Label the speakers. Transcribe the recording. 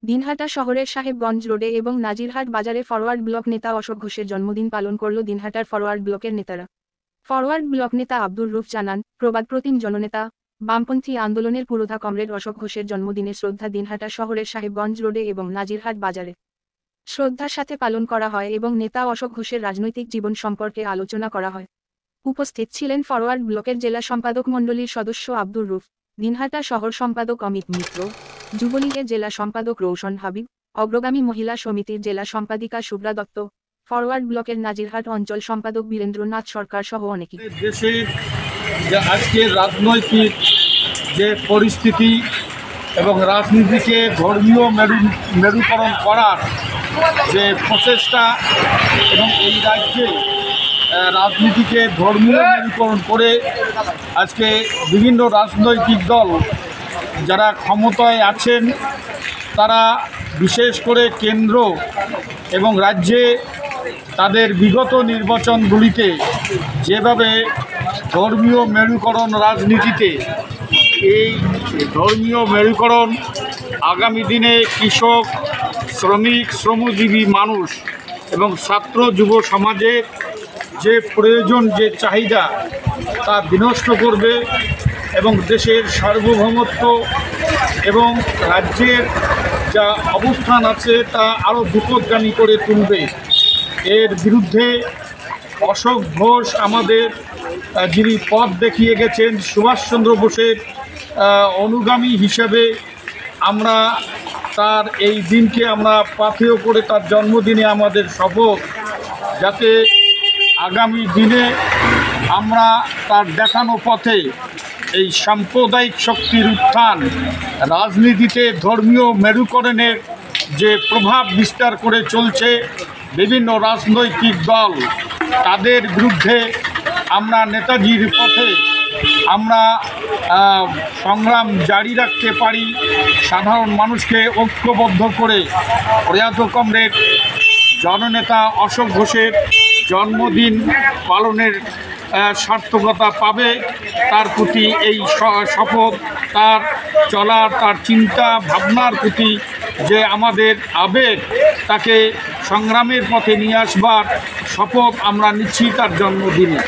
Speaker 1: দিনহাটা শহরের সাহেবগঞ্জ রোডে এবং নাজিরহাট বাজারে ফরওয়ার্ড ব্লক নেতা অশোক ঘোষের জন্মদিন পালন করল দিনহাটার ফরওয়ার্ড ব্লকের নেতারা। ফরওয়ার্ড ব্লক নেতা আব্দুর রুফ জানান, প্রবাদপ্রতিম জননেতা, বামপন্থী আন্দোলনের পুরোধা কমরেড অশোক ঘোষের জন্মদিনে শ্রদ্ধা দিনহাটা শহরের সাহেবগঞ্জ রোডে এবং নাজিরহাট বাজারে শ্রদ্ধার সাথে পালন করা হয় এবং নেতা অশোক ঘোষের রাজনৈতিক জীবন সম্পর্কে আলোচনা করা হয়। উপস্থিত ছিলেন ফরওয়ার্ড ব্লকের জেলা সম্পাদক মণ্ডলীর সদস্য আব্দুর রুফ, দিনহাটা শহর সম্পাদক অমিত মিত্র, যুবলীগের জেলা সম্পাদক রৌশন হাবিব, অগ্রগামী মহিলা সমিতির জেলা সম্পাদিকা শুভ্রা দত্ত, ফরওয়ার্ড ব্লকের নাজিরহাট অঞ্চল সম্পাদক বীরেন্দ্রনাথ সরকার সহ অনেকেই।
Speaker 2: দেশের যে আজকের রাজনৈতিক যে পরিস্থিতি এবং রাজনীতিকে ধর্মীয় মেরুকরণ করার যে প্রচেষ্টা এবং এই রাজ্যে রাজনীতিকে ধর্মীয় মেরুকরণ করে আজকে বিভিন্ন রাজনৈতিক দল যারা ক্ষমতায় আছেন তারা বিশেষ করে কেন্দ্র এবং রাজ্যে তাদের বিগত নির্বাচনগুলিতে যেভাবে ধর্মীয় মেরুকরণ রাজনীতিতে এই ধর্মীয় মেরুকরণ আগামী দিনে কৃষক, শ্রমিক, শ্রমজীবী মানুষ এবং ছাত্র যুব সমাজের যে প্রয়োজন, যে চাহিদা তা বিনষ্ট করবে এবং দেশের সার্বভৌমত্ব এবং রাজ্যের যা অবস্থান আছে তা আরও বিপদগামী করে তুলবে। এর বিরুদ্ধে অশোক ঘোষ আমাদের যিনি পথ দেখিয়ে গেছেন, সুভাষচন্দ্র বোসের অনুগামী হিসেবে আমরা তার এই দিনকে আমরা পাথেয় করে তার জন্মদিনে আমাদের শপথ, যাতে আগামী দিনে আমরা তার দেখানো পথে এই সাম্প্রদায়িক শক্তির উত্থান, রাজনীতিতে ধর্মীয় মেরুকরণের যে প্রভাব বিস্তার করে চলছে বিভিন্ন রাজনৈতিক দল, তাদের বিরুদ্ধে আমরা নেতাজির পথে আমরা সংগ্রাম জারি রাখতে পারি। সাধারণ মানুষকে ঐক্যবদ্ধ করে প্রয়াত কমরেড জননেতা অশোক ঘোষের জন্মদিন পালনের সার্থকতা পাবে, তার প্রতি এই শপথ, তার চলার, তার চিন্তা ভাবনার প্রতি যে আমাদের আবেগ, তাকে সংগ্রামের পথে নিয়ে আসবার শপথ আমরা নিচ্ছি তার জন্মদিনে।